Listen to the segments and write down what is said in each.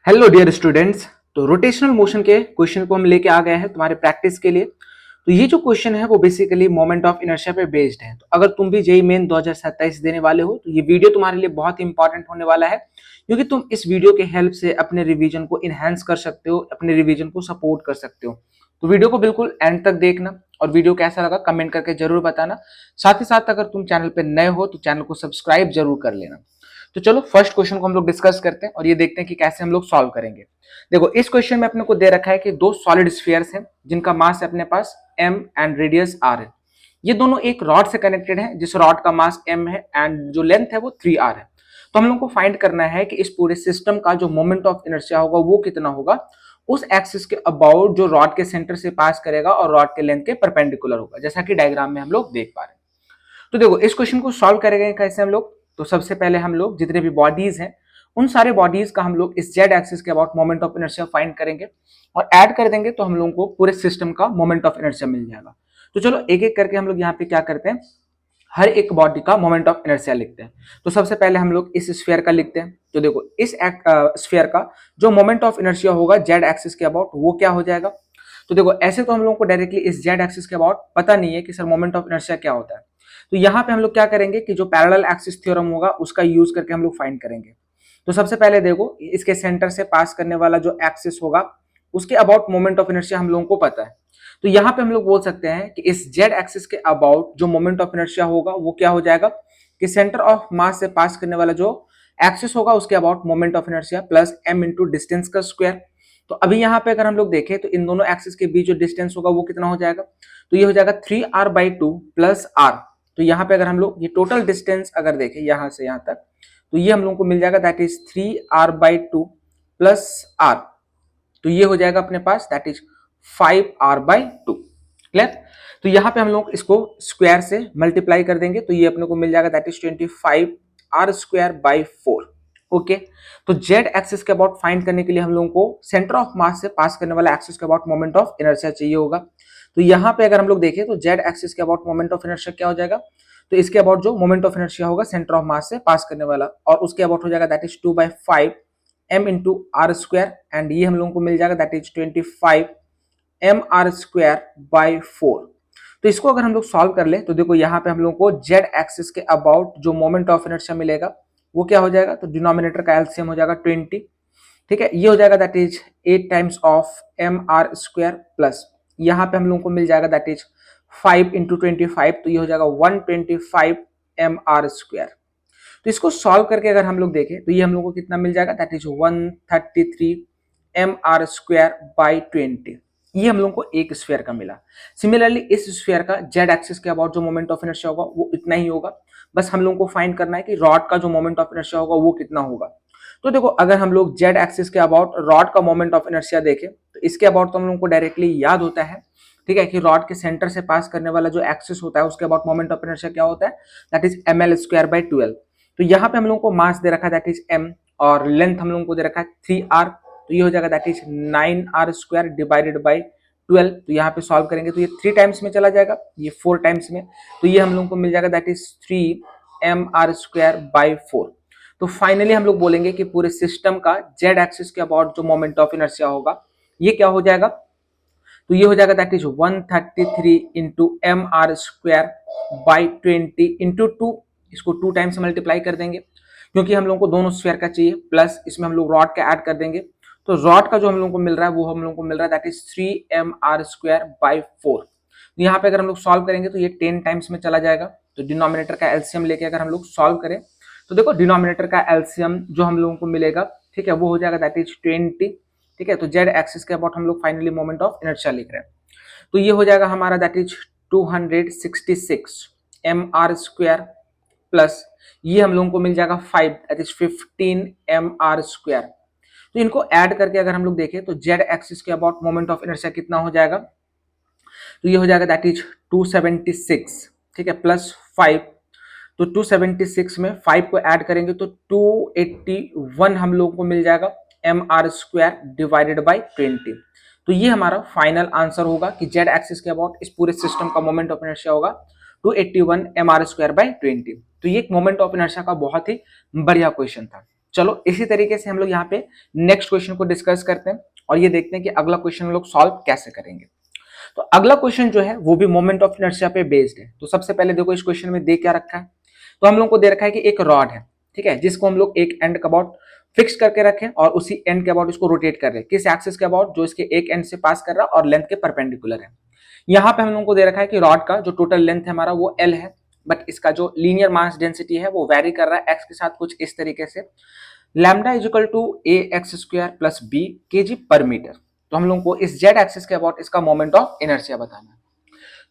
Hello dear students. तो rotational motion के question को हम लेके आ गए हैं तुम्हारे प्रैक्टिस के लिए। तो ये जो क्वेश्चन है वो बेसिकली मोमेंट ऑफ इनर्शिया पे बेस्ड है। तो अगर तुम भी जेईई मेन 2027 देने वाले हो तो ये वीडियो तुम्हारे लिए बहुत इंपॉर्टेंट होने वाला है, क्योंकि तुम इस वीडियो के हेल्प से अपने रिवीजन को इनहेंस कर सकते हो, अपने रिवीजन को सपोर्ट कर सकते हो। तो वीडियो को बिल्कुल एंड तक देखना और वीडियो कैसा लगा कमेंट करके जरूर बताना। साथ ही साथ अगर तुम चैनल पे नए हो तो चैनल को सब्सक्राइब जरूर कर लेना। तो चलो फर्स्ट क्वेश्चन को हम लोग डिस्कस करते हैं और ये देखते हैं कि कैसे हम लोग सॉल्व करेंगे। देखो इस क्वेश्चन में अपने को दे रखा है कि दो सॉलिड स्फीयर्स हैं जिनका मास है अपने पास m एंड रेडियस r है। ये दोनों एक रॉड से कनेक्टेड है जिस रॉड का मास m है एंड जो लेंथ है वो 3r है। तो हम लोग को फाइंड करना है कि इस पूरे सिस्टम का जो मोमेंट ऑफ इनर्शिया होगा वो कितना होगा उस एक्सिस के अबाउट जो रॉड के सेंटर से पास करेगा और रॉड के लेंथ के परपेंडिकुलर होगा, जैसा कि डायग्राम में हम लोग देख पा रहे हैं। तो देखो इस क्वेश्चन को सॉल्व करेंगे कैसे हम लोग। तो सबसे पहले हम लोग जितने भी बॉडीज हैं उन सारे बॉडीज का हम लोग इस जेड एक्सिस के about moment of inertia find करेंगे और ऐड कर देंगे तो हम लोगों को पूरे सिस्टम का मोमेंट ऑफ इनर्शिया मिल जाएगा। तो चलो एक एक करके हम लोग यहाँ पे क्या करते हैं, हर एक बॉडी का मोमेंट ऑफ इनर्शिया लिखते हैं। तो सबसे पहले हम लोग इस स्फीयर का लिखते हैं। तो देखो इस स्फीयर का जो मोमेंट ऑफ इनर्शिया होगा जेड एक्सिस के अबाउट वो क्या हो जाएगा। तो देखो ऐसे तो हम लोगों को डायरेक्टली इस जेड एक्सिस के अबाउट पता नहीं है कि सर मोमेंट ऑफ इनर्शिया क्या होता है। तो यहाँ पे हम लोग क्या करेंगे कि जो पैरेलल एक्सिस थ्योरम होगा उसका यूज करके हम लोग फाइंड करेंगे। तो सबसे पहले देखो इसके सेंटर से पास करने वाला जो एक्सिस होगा उसके अबाउट मोमेंट ऑफ इनर्शिया हम लोगों को पता है। तो यहाँ पे हम लोग बोल सकते हैं कि इस जेड एक्सिस के अबाउट जो मोमेंट ऑफ इनर्शिया होगा वो क्या हो जाएगा कि सेंटर ऑफ मास से पास करने वाला जो एक्सिस होगा उसके about moment of inertia plus m into distance का स्क्वायर। तो अभी यहाँ पे अगर हम लोग देखें तो इन दोनों एक्सिस के बीच जो डिस्टेंस होगा वो कितना हो जाएगा, तो ये हो जाएगा 3r/2 प्लस r। तो यहाँ पे अगर हम लोग ये टोटल डिस्टेंस अगर देखें यहाँ से यहाँ तक तो ये हम लोगों को मिल जाएगा that is 3r/2 plus r। तो ये हो जाएगा अपने पास दैट इज 5r/2। क्लियर। तो यहाँ पे हम लोग इसको स्क्वायर से मल्टीप्लाई कर देंगे तो ये अपने को मिल जाएगा दैट इज 25r² 4। ओके। तो जेड एक्सिस के अबाउट फाइंड करने के लिए हम लोगों को सेंटर ऑफ मास से पास करने वाला एक्सिस के अबाउट मोमेंट ऑफ इनर्शिया चाहिए होगा। तो यहाँ पे अगर हम लोग देखें तो जेड एक्सिस के अबाउट मोमेंट ऑफ इनर्शिया क्या हो जाएगा, तो इसके अबाउट जो मोमेंट ऑफ इनर्शिया होगा सेंटर ऑफ मास से पास करने वाला और उसके अबाउट हो जाएगा that is 2/5 m into r square and ये हम लोगों को मिल जाएगा दैट इज 25 mr²/4। तो इसको अगर हम लोग सॉल्व कर ले तो देखो यहाँ पे हम लोगों को जेड एक्सिस के अबाउट जो मोमेंट ऑफ इनर्शिया मिलेगा वो क्या हो जाएगा, तो डिनोमिनेटर का एलसीएम हो जाएगा 20। ठीक है, ये हो जाएगा that is 8 times of mr² plus यहाँ पे हम लोगों को मिल जाएगा दैट इज 5 इंटू 25 तो ये हो जाएगा 125 mr²। तो इसको सॉल्व करके अगर हम लोग देखें तो ये हम लोग को कितना मिल जाएगा दैट इज 133 mr²/20। ये हम लोग को एक स्फीयर का मिला। सिमिलरली इस स्फीयर का जेड एक्सिस के अबाउट जो मोमेंट ऑफ इनर्शिया होगा वो इतना ही होगा। बस हम लोगों को फाइंड करना है कि रॉड का जो मोमेंट ऑफ इनर्शिया होगा वो कितना होगा। तो देखो अगर हम लोग जेड एक्सिस के अबाउट रॉड का मोमेंट ऑफ इनर्शिया देखें तो इसके अबाउट तो हम लोग को डायरेक्टली याद होता है, ठीक है, कि रॉड के सेंटर से पास करने वाला जो एक्सिस होता है उसके अबाउट मोमेंट ऑफ इनर्शिया क्या होता है दैट इज ml²/12। तो यहाँ पे हम लोगों को मास दे रखा है दैट इज m और लेंथ हम लोगों को दे रखा है 3r। तो ये हो जाएगा that is 9r² divided by 12। तो यहाँ पे सॉल्व करेंगे तो ये 3 टाइम्स में चला जाएगा, ये 4 टाइम्स में, तो ये हम लोगों को मिल जाएगा दैट इज 3 mr²/4। तो फाइनली हम लोग बोलेंगे कि पूरे सिस्टम का जेड एक्सिस के अबाउट जो मोमेंट ऑफ इनर्शिया होगा ये क्या हो जाएगा, तो ये हो जाएगा that is 133 into mr²/20 into 2। इसको 2 टाइम्स मल्टीप्लाई कर देंगे क्योंकि हम लोगों को दोनों स्फीयर का चाहिए, प्लस इसमें हम लोग रॉड का ऐड कर देंगे। तो रॉड का जो हम लोगों को मिल रहा है वो हम लोगों को मिल रहा है दैट इज 3 mr²/4। यहाँ पे अगर हम लोग सॉल्व करेंगे तो ये 10 टाइम्स में चला जाएगा। तो डिनोमिनेटर का एलसीएम लेके अगर हम लोग सॉल्व करें तो देखो डिनोमिनेटर का एलसीएम जो हम लोगों को मिलेगा, ठीक है, वो हो जाएगा दैट इज 20। ठीक है, तो जेड एक्सिस के अबाउट हम लोग फाइनली मोमेंट ऑफ इनर्शिया लिख रहे हैं। तो ये हो जाएगा हमारा दैट इज 266 mr² प्लस ये हम लोगों को मिल जाएगा 5 दैट इज 15 mr²। तो इनको ऐड करके अगर हम लोग देखें तो जेड एक्सिस के अबाउट मोमेंट ऑफ इनर्शिया कितना हो जाएगा, तो ये हो जाएगा दैट इज 276। ठीक है, प्लस 5। तो 276 में 5 को ऐड करेंगे तो 281 हम लोगों को मिल जाएगा mr² डिवाइडेड बाई 20। तो ये हमारा फाइनल आंसर होगा कि जेड एक्सिस के अबाउट इस पूरे सिस्टम का मोमेंट ऑफ इनर्शिया होगा 281 mr²/20। तो ये एक मोमेंट ऑफ इनर्शिया का बहुत ही बढ़िया क्वेश्चन था। चलो इसी तरीके से हम लोग यहाँ पे नेक्स्ट क्वेश्चन को डिस्कस करते हैं और ये देखते हैं कि अगला क्वेश्चन हम लोग सॉल्व कैसे करेंगे। तो अगला क्वेश्चन जो है वो भी मोमेंट ऑफ इनर्शिया पे बेस्ड है। तो सबसे पहले देखो इस क्वेश्चन में दे क्या रखा है। तो हम लोग को दे रखा है कि एक रॉड है, ठीक है, जिसको हम लोग एक एंड के अबाउट फिक्स करके रखें और उसी एंड के अबाउट इसको रोटेट कर रहे हैं। किस एक्सिस के अबाउट? जो इसके एक एंड से पास कर रहा है और लेंथ के परपेंडिकुलर है। यहाँ पे हम लोगों को दे रखा है कि रॉड का जो टोटल लेंथ है हमारा वो L है, बट इसका जो लीनियर मास डेंसिटी है वो वेरी कर रहा है एक्स के साथ कुछ इस तरीके से, lambda is equal to A X square plus B K G per metre. तो हम लोगों को इस जेड एक्सिस के अबाउट इसका मोमेंट ऑफ इनर्शिया बताना है।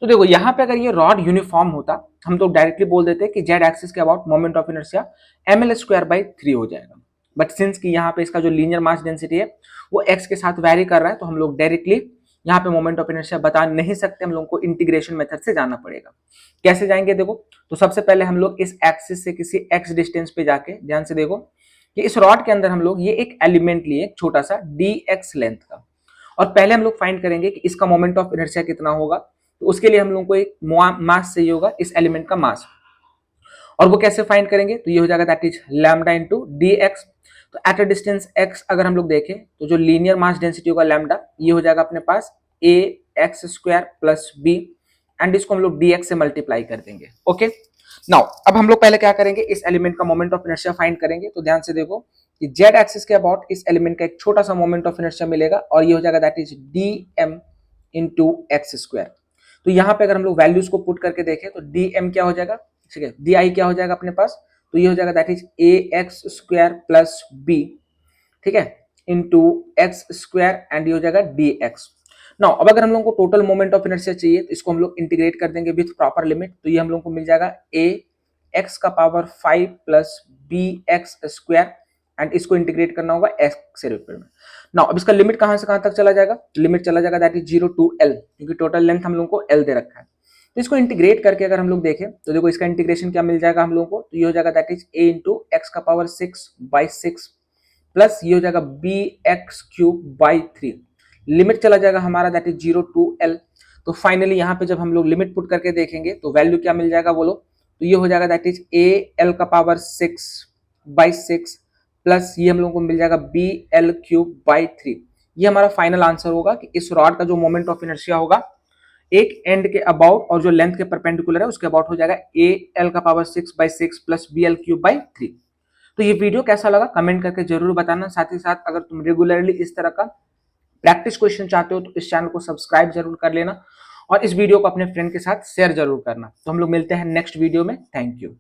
तो देखो यहाँ पे अगर ये रॉड यूनिफॉर्म होता हम तो डायरेक्टली बोल देते कि जेड एक्सिस के about moment of inertia ml square by 3 हो जाएगा। बट सिंस कि यहाँ पे इसका जो लीनियर मास डेंसिटी है वो एक्स के साथ वेरी कर रहा है, तो हम लोग डायरेक्टली यहाँ पे मोमेंट ऑफ इनर्शिया बता नहीं सकते, हम लोग को इंटीग्रेशन मेथड से जाना पड़ेगा। कैसे जाएंगे देखो, तो सबसे पहले हम लोग इस एक्सिस से किसी एक्स डिस्टेंस पे जाके ध्यान से देखो कि इस रॉड के अंदर हम लोग ये एक एलिमेंट लिए छोटा सा dx लेंथ का, और पहले हम लोग फाइंड करेंगे कि इसका मोमेंट ऑफ इनर्शिया कितना होगा। तो उसके लिए हम लोग को एक मास चाहिए होगा, इस एलिमेंट का मास, और वो कैसे फाइंड करेंगे? तो ये हो जाएगा that is lambda into dx। तो एट अ डिस्टेंस x अगर हम लोग देखें तो जो लीनियर मास डेंसिटी होगा लैम्डा, ये हो जाएगा अपने पास a x square plus b, and इसको हम लोग dx से मल्टीप्लाई कर देंगे। ओके, नाउ अब हम लोग पहले क्या करेंगे, इस एलिमेंट का मोमेंट ऑफ इनर्शिया फाइंड करेंगे। तो ध्यान से देखो कि जेड एक्सिस के अबाउट इस एलिमेंट का एक छोटा सा मोमेंट ऑफ इनर्शिया मिलेगा और ये हो जाएगा that is dm into x square. तो यहाँ पे अगर हम लोग वैल्यूज को पुट करके देखें तो dm क्या हो जाएगा, ठीक है, di क्या हो जाएगा अपने पास, तो ये हो जाएगा that is ax square plus b, ठीक है, इनटू x स्क्वायर एंड ये हो जाएगा dx। नाउ अब अगर हम लोगों को टोटल मोमेंट ऑफ इनर्शिया चाहिए तो इसको हम लोग इंटीग्रेट कर देंगे विथ प्रॉपर लिमिट। तो ये हम लोगों को मिल जाएगा a x का power 5 plus bx square, and इसको इंटीग्रेट करना होगा x से रूप में। नाउ अब इसका लिमिट कहां से कहां तक चला जाएगा, लिमिट चला जाएगा दैट इज 0 टू l, क्योंकि टोटल लेंथ हम लोगों को l दे रखा है। तो इसको इंटीग्रेट करके अगर हम लोग देखें तो देखो इसका इंटीग्रेशन क्या मिल जाएगा हम लोगों को, तो ये हो जाएगा that is a into X का पावर 6 बाई 6 प्लस ये हो जाएगा B X cube by 3, limit चला जाएगा हमारा दैट इज 0 टू l। तो फाइनली यहाँ पे जब हम लोग लिमिट पुट करके देखेंगे तो वैल्यू क्या मिल जाएगा बोलो, तो ये हो जाएगा दैट इज a l का पावर 6 बाई 6 प्लस ये हम लोगों को मिल जाएगा बी एल क्यूब बाई 3। ये हमारा फाइनल आंसर होगा कि इस रॉड का जो मोमेंट ऑफ इनर्शिया होगा एक एंड के अबाउट और जो लेंथ के परपेंडिकुलर है उसके अबाउट हो जाएगा a l का power 6 by 6 plus B L cube by 3। तो ये वीडियो कैसा लगा कमेंट करके जरूर बताना। साथ ही साथ अगर तुम रेगुलरली इस तरह का प्रैक्टिस क्वेश्चन चाहते हो तो इस चैनल को सब्सक्राइब जरूर कर लेना और इस वीडियो को अपने फ्रेंड के साथ शेयर जरूर करना। तो हम लोग मिलते हैं नेक्स्ट वीडियो में। Thank you.